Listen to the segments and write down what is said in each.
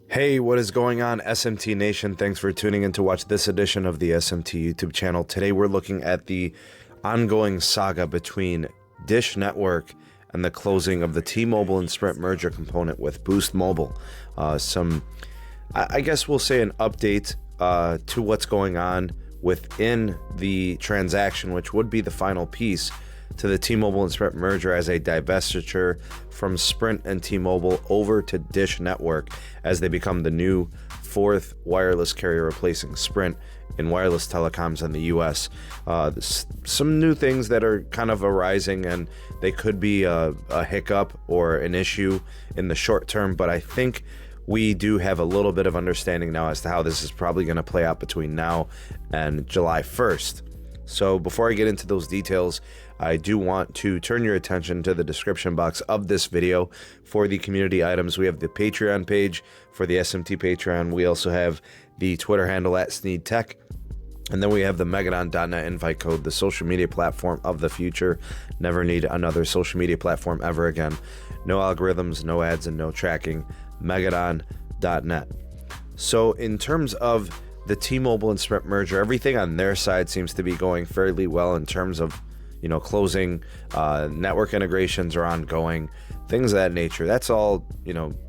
Hey, what is going on, SMT Nation? Thanks for tuning in to watch this edition of the SMT YouTube channel. Today we're looking at the ongoing saga between Dish Network and the closing of the T-Mobile and Sprint merger component with Boost Mobile. I guess we'll say an update to what's going on within the transaction, which would be the final piece to the T-Mobile and Sprint merger as a divestiture from Sprint and T-Mobile over to Dish Network as they become the new fourth wireless carrier replacing Sprint in wireless telecoms in the U.S. Some new things that are kind of arising, and they could be a hiccup or an issue in the short term, but I think we do have a little bit of understanding now as to how this is probably going to play out between now and July 1st. So before I get into those details, I do want to turn your attention to the description box of this video for the community items. We have the Patreon page for the SMT Patreon. We also have the Twitter handle at SneedTech. And then we have the Megadon.net invite code, the social media platform of the future. Never need another social media platform ever again. No algorithms, no ads, and no tracking. Megadon.net. So in terms of the T-Mobile and Sprint merger, everything on their side seems to be going fairly well in terms of, closing. Network integrations are ongoing, things of that nature. That's all,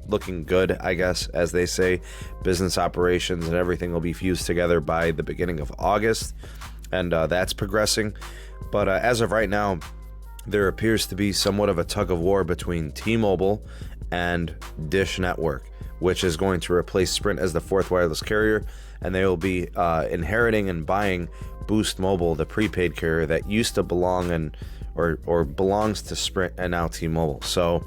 looking good, I guess, as they say. Business operations and everything will be fused together by the beginning of August, and that's progressing. But as of right now, there appears to be somewhat of a tug of war between T-Mobile and Dish Network, which is going to replace Sprint as the fourth wireless carrier, and they will be inheriting and buying Boost Mobile, the prepaid carrier that used to belong or belongs to Sprint and now T-Mobile. So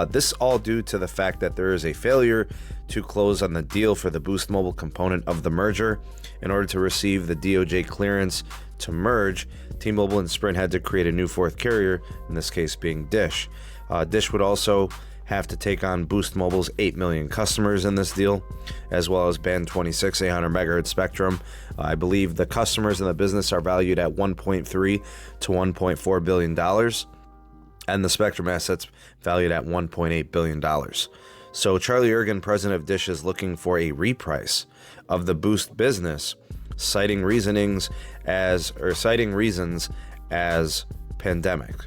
this all due to the fact that there is a failure to close on the deal for the Boost Mobile component of the merger. In order to receive the DOJ clearance to merge, T-Mobile and Sprint had to create a new fourth carrier, in this case being Dish. Dish would also have to take on Boost Mobile's 8 million customers in this deal, as well as Band 26 800 megahertz spectrum. I believe the customers in the business are valued at $1.3 to $1.4 billion, and the spectrum assets valued at $1.8 billion. So Charlie Ergen, president of Dish, is looking for a reprice of the Boost business, citing reasons as pandemic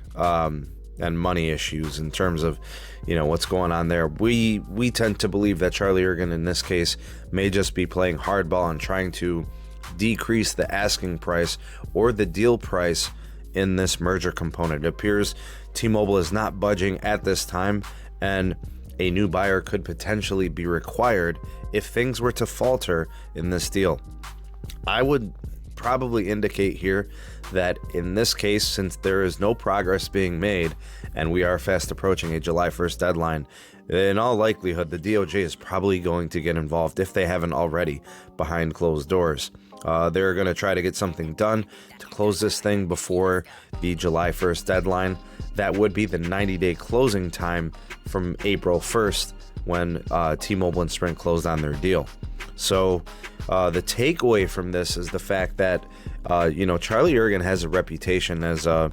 and money issues in terms of what's going on there. We tend to believe that Charlie Ergen in this case may just be playing hardball and trying to decrease the asking price or the deal price in this merger component. It appears T-Mobile is not budging at this time, and a new buyer could potentially be required if things were to falter in this deal. I would probably indicate here that in this case, since there is no progress being made and we are fast approaching a July 1st deadline, in all likelihood the DOJ is probably going to get involved, if they haven't already, behind closed doors. They're going to try to get something done to close this thing before the July 1st deadline. That would be the 90-day closing time from April 1st when T-Mobile and Sprint closed on their deal. So the takeaway from this is the fact that, Charlie Ergen has a reputation as, for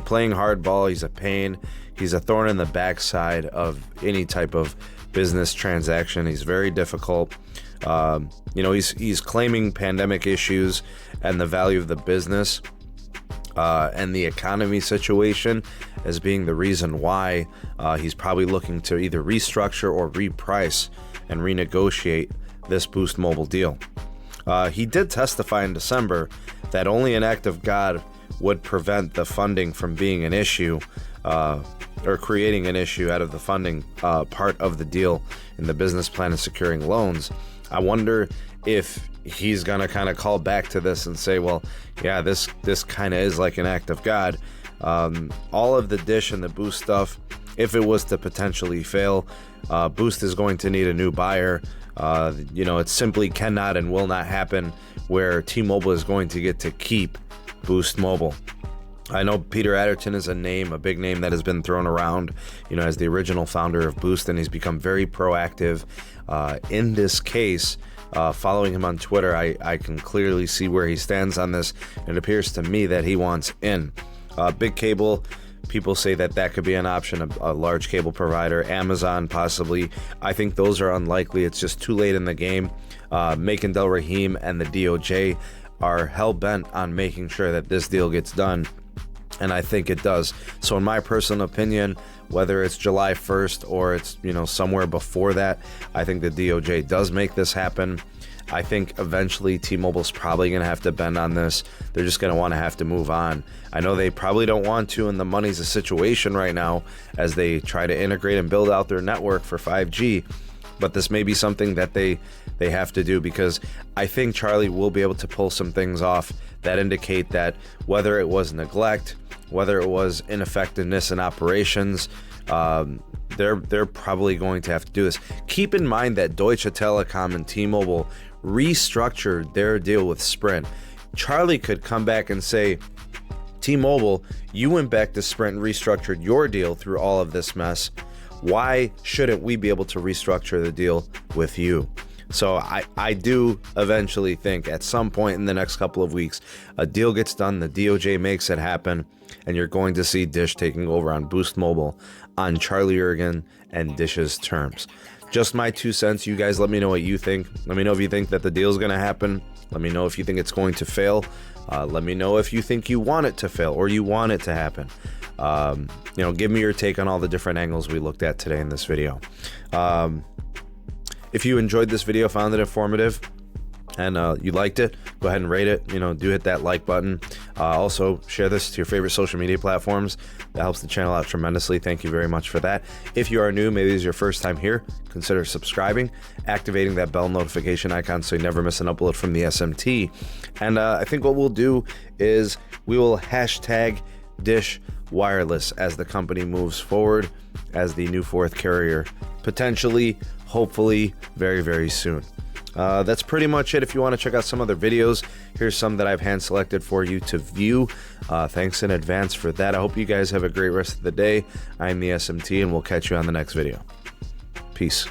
playing hardball. He's a pain. He's a thorn in the backside of any type of business transaction. He's very difficult. He's claiming pandemic issues and the value of the business and the economy situation as being the reason why he's probably looking to either restructure or reprice and renegotiate this Boost Mobile deal. He did testify in December that only an act of God would prevent the funding from being an issue or creating an issue out of the funding part of the deal in the business plan and securing loans. I wonder if he's going to kind of call back to this and say, well, yeah, this kind of is like an act of God. All of the Dish and the Boost stuff, if it was to potentially fail, Boost is going to need a new buyer. It simply cannot and will not happen where T-Mobile is going to get to keep Boost Mobile. I know Peter Adderton is a big name that has been thrown around, as the original founder of Boost, and he's become very proactive in this case Following him on Twitter, I can clearly see where he stands on this. It appears to me that he wants in. Big cable, people say that could be an option, a large cable provider, Amazon possibly. I think those are unlikely. It's just too late in the game. Macon Del Rahim and the DOJ are hell-bent on making sure that this deal gets done, and I think it does. So in my personal opinion, whether it's July 1st or it's, somewhere before that, I think the DOJ does make this happen. I think eventually T-Mobile's probably going to have to bend on this. They're just going to want to have to move on. I know they probably don't want to, and the money's a situation right now as they try to integrate and build out their network for 5G. But this may be something that they have to do, because I think Charlie will be able to pull some things off that indicate that whether it was neglect, whether it was ineffectiveness in operations, they're probably going to have to do this. Keep in mind that Deutsche Telekom and T-Mobile restructured their deal with Sprint. Charlie could come back and say, T-Mobile, you went back to Sprint and restructured your deal through all of this mess. Why shouldn't we be able to restructure the deal with you? So I do eventually think at some point in the next couple of weeks, a deal gets done, the DOJ makes it happen, and you're going to see Dish taking over on Boost Mobile on Charlie Ergen and Dish's terms. Just my 2 cents. You guys let me know what you think. Let me know if you think that the deal is going to happen. Let me know if you think it's going to fail. Let me know if you think you want it to fail or you want it to happen. Give me your take on all the different angles we looked at today in this video. If you enjoyed this video, found it informative, and you liked it, go ahead and rate it. Do hit that like button. Also, share this to your favorite social media platforms. That helps the channel out tremendously. Thank you very much for that. If you are new, maybe this is your first time here, consider subscribing, activating that bell notification icon so you never miss an upload from the SMT. And I think what we'll do is we will hashtag Dish Wireless as the company moves forward as the new fourth carrier, potentially, hopefully, very, very soon. That's pretty much it. If you want to check out some other videos, here's some that I've hand selected for you to view. Thanks in advance for that. I hope you guys have a great rest of the day. I'm the SMT, and we'll catch you on the next video. Peace.